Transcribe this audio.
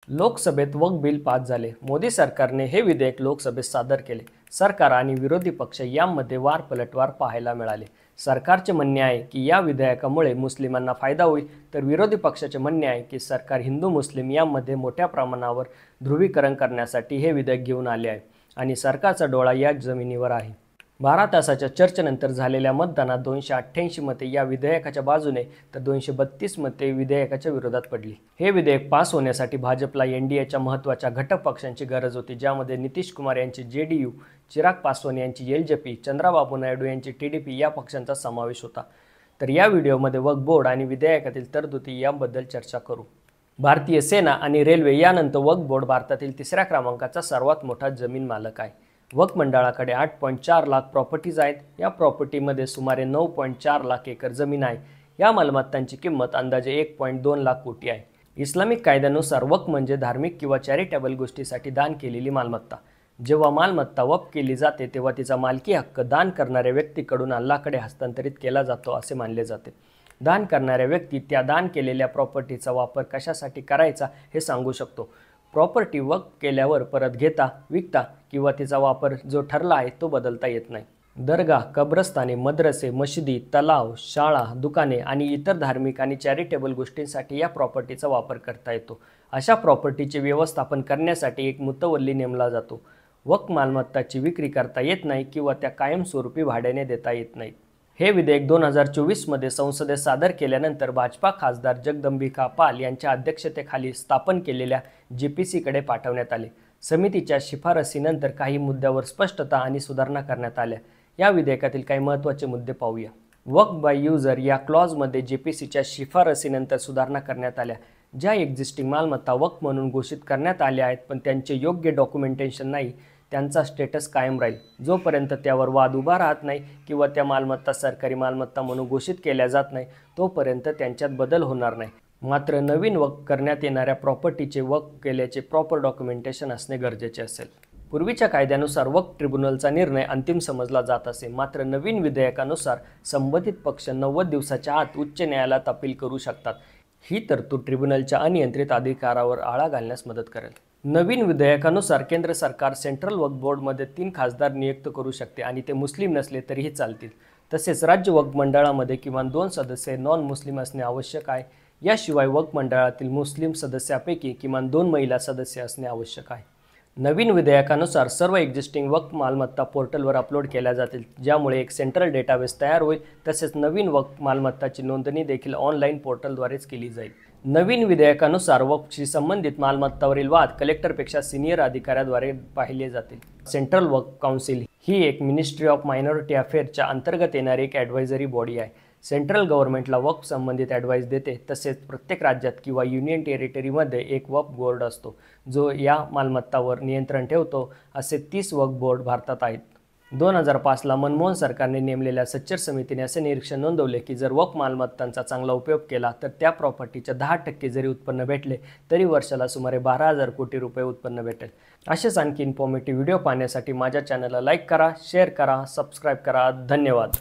लोकसभेत वक्फ bill pass झाले. मोदी सरकारने हे विधेयक लोकसभेत सादर केले. सरकार आणि विरोधी पक्ष यामध्ये वारपलटवार पाहायला मिळाले. सरकारचे म्हणणे आहे की या विधेयकामुळे मुस्लिमांना फायदा होईल, तर विरोधी पक्षाचे म्हणणे आहे की सरकार हिंदू-मुस्लिम यामध्ये मोठ्या प्रमाणावर ध्रुवीकरण करण्यासाठी हे विधेयक घेऊन आले आहे आणि सरकारचा डोळा या जमिनीवर आहे. 12 तासाच्या चर्चेनंतर झालेल्या मतदानात 288 मते या विधेयकाच्या बाजूने तर 232 मते विधेयकाच्या विरोधात पडली. हे विधेयक पास होण्यासाठी भाजपला एनडीएच्या महत्त्वाच्या घटक पक्षांची गरज होती, ज्यामध्ये नितीश कुमार यांची जेडीयू, चिराग पासवान यांची एलजेपी, चंद्राबाबू नायडू यांची टीडीपी या पक्षांचा समावेश होता. तर या व्हिडिओमध्ये वक्फ बोर्ड आणि विधेयकातील तरतुदी याबद्दल चर्चा करू. भारतीय सेना आणि रेल्वे यानंतर वक्फ बोर्ड भारतातील 3ऱ्या क्रमांकाचा सर्वात मोठा जमीन मालक आहे. वक्फ मंडळाकडे 8.4 लाख प्रॉपर्टीज आहेत. या प्रॉपर्टीमध्ये सुमारे 9.4 लाख एकर जमीन आहे. या मालमत्तांची किंमत अंदाजे 1.2 लाख कोटी आहे. इस्लामिक कायद्यानुसार वक्फ म्हणजे धार्मिक किंवा चॅरिटेबल गोष्टीसाठी दान केलेली मालमत्ता. जेव्हा मालमत्ता वक्फ केली जाते तेव्हा तिचा मालकी हक्क दान करणाऱ्या व्यक्तीकडून अल्लाहकडे हस्तांतरित केला जातो असे मानले जाते. दान करणाऱ्या व्यक्ती त्या दान केलेल्या प्रॉपर्टीचा वापर कशासाठी करायचा हे सांगू शकतो. प्रॉपर्टी वक्फ केल्यावर परत घेता, विकता किंवा तिचा वापर जो ठरला आहे तो बदलता येत नाही. दर्गा, कब्रस्ताने, मद्रसे, मशिदी, तलाव, शाळा, दुकाने आणि इतर धार्मिक आणि चॅरिटेबल गोष्टींसाठी या प्रॉपर्टीचा वापर करता येतो. अशा प्रॉपर्टीचे व्यवस्थापन करण्यासाठी एक मुतवल्ली नेमला जातो. वक्फ मालमत्ताची विक्री करता येत नाही किंवा त्या कायमस्वरूपी भाड्याने देता येत नाहीत. हे विधेयक 2024 मध्ये संसदेत सादर केल्यानंतर भाजपा खासदार जगदंबिका पाल यांच्या अध्यक्षतेखाली स्थापन केलेल्या जीपीसीकडे पाठवण्यात आले. समितीच्या शिफारसीनंतर काही मुद्द्यावर स्पष्टता आणि सुधारणा करण्यात आल्या. या विधेयकातील काही महत्त्वाचे मुद्दे पाहूया. वक्फ बाय युजर या क्लॉजमध्ये जीपीसीच्या शिफारसीनंतर सुधारणा करण्यात आल्या. ज्या एक्झिस्टिंग मालमत्ता वक्फ म्हणून घोषित करण्यात आल्या आहेत पण त्यांचे योग्य डॉक्युमेंटेशन नाही, त्यांचा स्टेटस कायम राहील. जोपर्यंत त्यावर वाद उभा राहत नाही किंवा त्या मालमत्ता सरकारी मालमत्ता म्हणून घोषित केल्या जात नाही तोपर्यंत त्यांच्यात बदल होणार नाही. मात्र नवीन वक्फ करण्यात येणाऱ्या प्रॉपर्टीचे वक्फ केल्याचे प्रॉपर डॉक्युमेंटेशन असणे गरजेचे असेल. पूर्वीच्या कायद्यानुसार वक्फ ट्रिब्युनलचा निर्णय अंतिम समजला जात असे. मात्र नवीन विधेयकानुसार संबंधित पक्ष 90 दिवसाच्या आत उच्च न्यायालयात अपील करू शकतात. ही तरतूद ट्रिब्युनलच्या अनियंत्रित अधिकारावर आळा घालण्यास मदत करेल. नवीन विधेयकानुसार केंद्र सरकार सेंट्रल वक्फ बोर्डमध्ये 3 खासदार नियुक्त करू शकते आणि ते मुस्लिम नसले तरीही चालतील. तसेच राज्य वक्फ मंडळामध्ये किमान 2 सदस्य नॉन मुस्लिम असणे आवश्यक आहे. याशिवाय वक्फ मंडळातील मुस्लिम सदस्यापैकी किमान 2 महिला सदस्य असणे आवश्यक आहे. नवीन विधेयकानुसार सर्व एक्झिस्टिंग वक्फ मालमत्ता पोर्टलवर अपलोड केल्या जातील, ज्यामुळे एक सेंट्रल डेटाबेस तयार होईल. तसेच नवीन वक्फ मालमत्ताची नोंदणी देखील ऑनलाईन पोर्टलद्वारेच केली जाईल. नवीन विधेयकानुसार वक्फशी संबंधित मालमत्तावरील वाद कलेक्टरपेक्षा सिनियर अधिकाऱ्याद्वारे पाहिले जातील. सेंट्रल वक्फ काउन्सिल ही एक मिनिस्ट्री ऑफ मायनॉरिटी अफेअर्सच्या अंतर्गत येणारी एक ॲडवायझरी बॉडी आहे. सेंट्रल गव्हर्नमेंटला वक्फ संबंधित ॲडवाईस देते. तसेच प्रत्येक राज्यात किंवा युनियन टेरिटरीमध्ये एक वक्फ बोर्ड असतो जो या मालमत्तावर नियंत्रण ठेवतो. असे 30 वक्फ बोर्ड भारतात आहेत. 2005ला मनमोहन सरकारने नेमलेल्या सच्चर समितीने असे निरीक्षण नोंदवले की जर वक्फ मालमत्तांचा चांगला उपयोग केला तर त्या प्रॉपर्टीच्या 10% जरी उत्पन्न भेटले तरी वर्षाला सुमारे 12,000 कोटी रुपये उत्पन्न भेटेल. असेच आणखी इन्फॉर्मेटिव्ह व्हिडिओ पाहण्यासाठी माझ्या चॅनलला लाईक करा, शेअर करा, सबस्क्राईब करा. धन्यवाद.